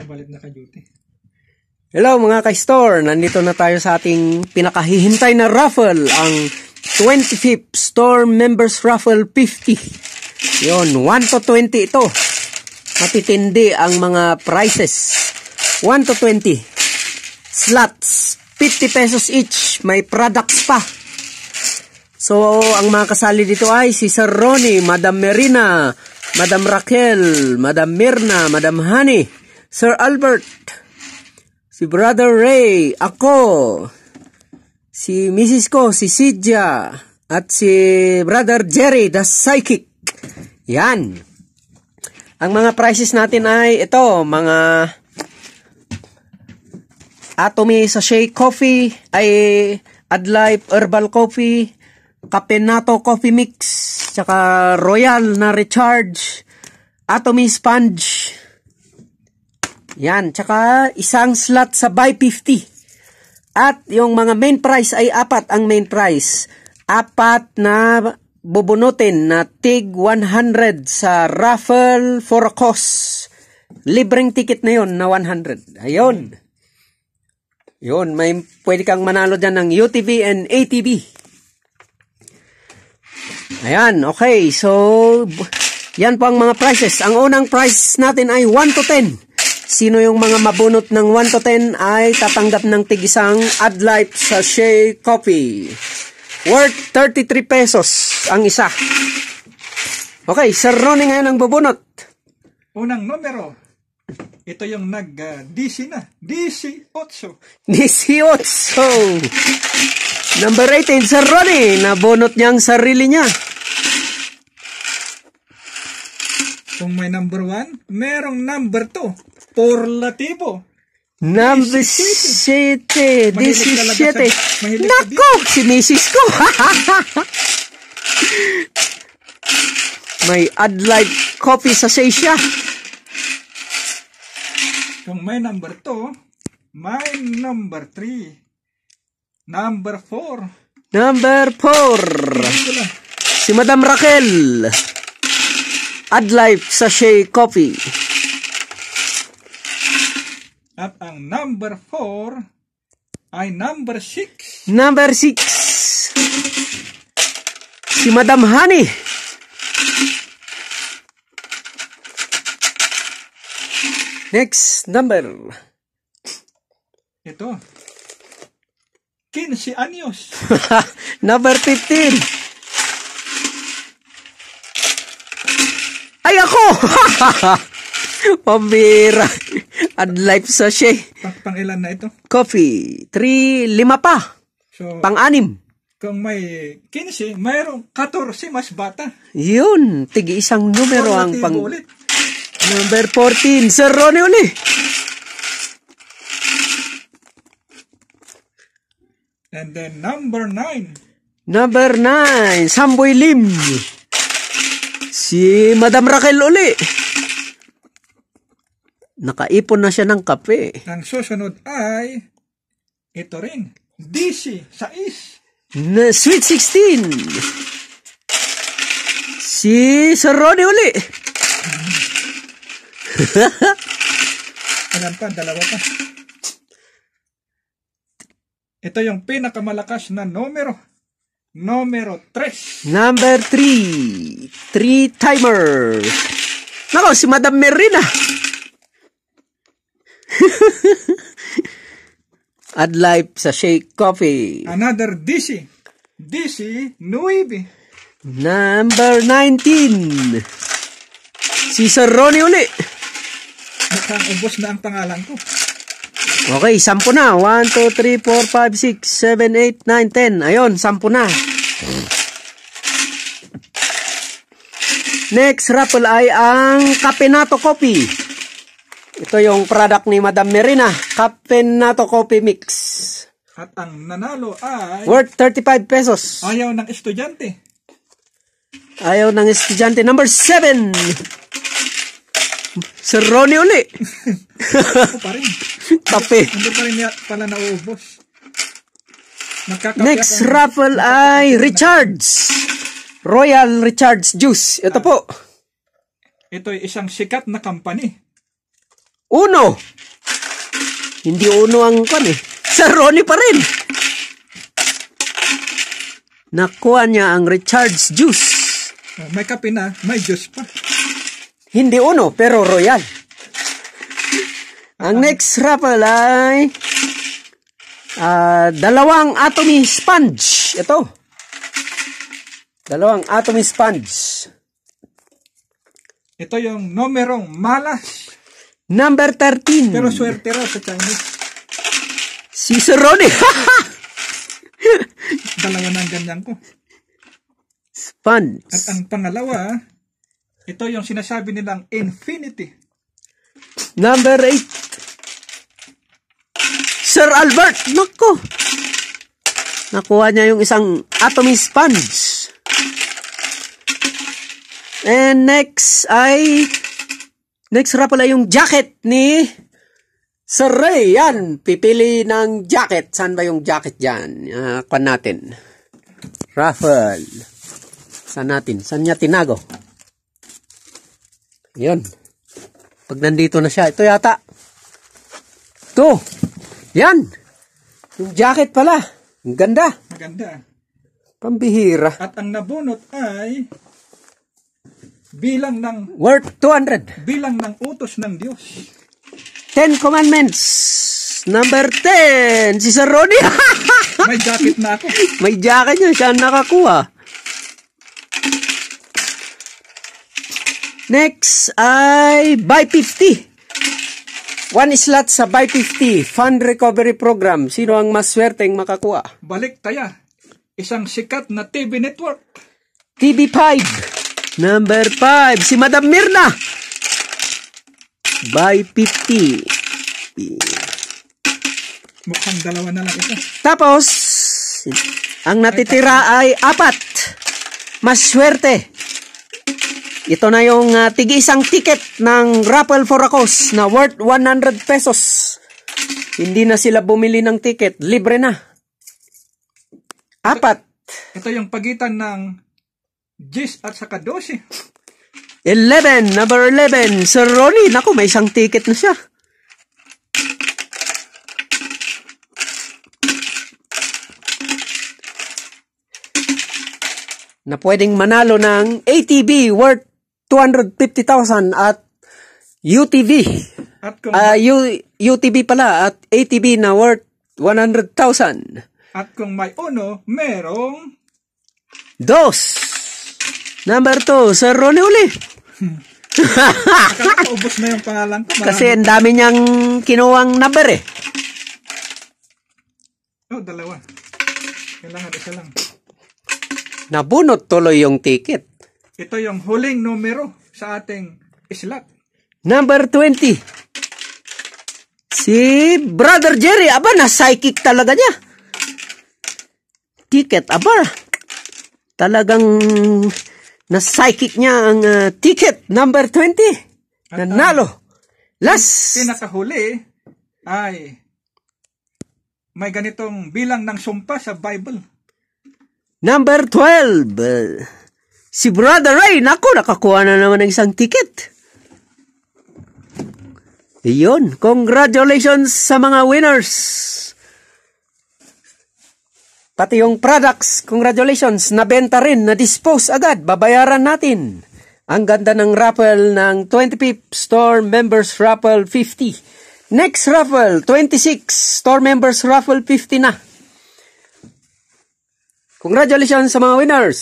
Sa balik naka-duty. Hello mga ka-store, nandito na tayo sa ating pinakahihintay na raffle, ang 25th Store Members Raffle 50. Yun, 1 to 20 ito. Matitindi ang mga prices. 1 to 20. Slots, 50 pesos each. May products pa. So, ang mga kasali dito ay si Sir Ronnie, Madam Merina, Madam Raquel, Madam Mirna, Madam Honey, Sir Albert, si Brother Ray, ako, si Mrs. ko, si Sidja, at si Brother Jerry, the Psychic. Yan. Ang mga prices natin ay ito, mga Atomy Sachet Coffee, ay Adlife Herbal Coffee, Capenato Coffee Mix, tsaka Royal na Recharge, Atomy Sponge. Yan, tsaka isang slot sa buy 50. At yung mga main price ay 4 ang main price. 4 na bubunutin na tig 100 sa raffle for a cause. Libreng ticket na yon na 100. Ayun. Yun, may pwede kang manalo dyan ng UTV and ATV. Ayan, okay. So, yan po ang mga prices. Ang unang price natin ay 1 to 10. Sino yung mga mabunot ng 1 to 10 ay tatanggap ng tig-isang Adlife Sachet Coffee. Worth 33 pesos ang isa. Okay, Sir Ronnie ngayon ang bubunot. Unang numero. Ito yung nag-DC na. DC 8. DC 8. Number 18, Sir Ronnie. Nabunot niya ang sarili niya. Kung may number 1, merong number 2. Porlativo. Number 7. 17. Nako, si Mrs. ko. May Adlife Coffee sa Asia. Kung may number 2, may number 3. Number 4. Number 4. Si Madam Raquel. Adlife Sachet Coffee. At ang number 4 ay number 6. Number 6. Si Madam Honey. Next number. Ito. 15 anyos. Number 15. Ay ako! Pambira. Adlife Sachet. Pang ilan na ito? Coffee. 5 pa. So, Pang-6. Kung may 15, mayroong 14 mas bata. Yun. Tig-isang numero ang pang... Ulit. Number 14. Sir Ronnie uli. And then number 9. Number 9. Samboy Lim. Si Madam Raquel uli. Nakaipon na siya ng kape. Ang susunod ay ito rin. DC 6. Sweet 16. Si Sir Ronnie uli. Ilan pa? 2 pa. Ito yung pinakamalakas na numero. Numero 3. Number 3. 3 timer. Nako, si Madam Merina. Adlife Sachet Coffee. Another DC. DC 9. Number 19. Si Sir Ronnie uli. Mukhang ubos na ang pangalan ko. Okay, 10 na. 1, 2, 3, 4, 5, 6, 7, 8, 9, 10. Ayun, 10 na. Next raffle ay ang Capenato Coffee. Ito yung product ni Madam Merina. Capenato Coffee Mix. At ang nanalo ay... Worth 35 pesos. Ayaw ng estudyante. Ayaw ng estudyante. Number 7. Sir Ronnie uli. Ako pa rin. Kape. Hindi pa rin pala nauubos. Next raffle ay Richards. Royal Recharge Juice. Ito po. Ito ay isang sikat na company. Uno. Hindi uno ang kwan eh. Sir Ronnie pa rin. Nakuha niya ang Richard's Juice. May kape na, may juice pa. Hindi uno, pero royal. Ang next raffle ay dalawang Atomy Sponge. Ito. Dalawang Atomy Sponge. Ito yung numerong malas. Number 13. Pero swerte raw sa Chinese. Si Sir Ronnie. Dalawa na ang ganyan ko. Sponge. At ang pangalawa, ito yung sinasabi nilang infinity. Number 8. Sir Albert. Nako. Nakuha niya yung isang Atomy Sponge. And next raffle ay yung jacket ni Sir Ray. Yan. Pipili ng jacket. Saan ba yung jacket dyan? Kuhan natin. Raffle. Saan natin? Saan niya tinago? Yun. Pag nandito na siya. Ito yata. Ito. Yan. Yung jacket pala. Ang ganda. Maganda. Pambihira. At ang nabunot ay bilang ng Worth 200. bilang ng utos ng Diyos. 10 Commandments. Number 10. Si Sir Ronnie. May jacket na ako. May jacket niya. Siya ang nakakuha. Next ay Buy 50. One slot sa Buy 50 Fund Recovery Program. Sino ang mas swerteng makakuha? Balik taya. Isang sikat na TV network. TV5. Number 5. Si Madam Mirna. Buy 50. Mukhang dalawa na lang ito. Tapos, ang natitira ay 4. Mas swerte. Ito na yung tig-isang ticket ng raffle for a cause na worth 100 pesos. Hindi na sila bumili ng ticket. Libre na. 4. Ito yung pagitan ng 10 at saka 12. 11. Number 11. Sir Ronnie. Naku, may isang ticket na siya. Na pwedeng manalo ng ATV worth 250,000 at UTV. At kung, UTV pala at ATV na worth 100,000. at kung may uno, merong 2. Number 2, Sir Ronnie uli. akala ko ubos na yung pangalan ko. Kasi ang dami niyang kinuwang number eh. Dalawa. Kailangan isa lang. Nabunot tuloy yung ticket. Ito yung huling numero sa ating slot. Number 20. Si Brother Jerry. Aba, na-psychic talaga niya. Ticket, aba. Talagang na-psychic niya ang ticket. Number 20. Nanalo. Last. Pinakahuli ay may ganitong bilang ng sumpa sa Bible. Number 12. Si Brother Ray. Naku, nakakuha na naman ng isang ticket. Iyon. Congratulations sa mga winners. Pati yung products, congratulations. Nabenta rin, na-dispose agad. Babayaran natin. Ang ganda ng raffle ng 25th Store Members Raffle 50. Next raffle, 26 Store Members Raffle 50 na. Congratulations sa mga winners.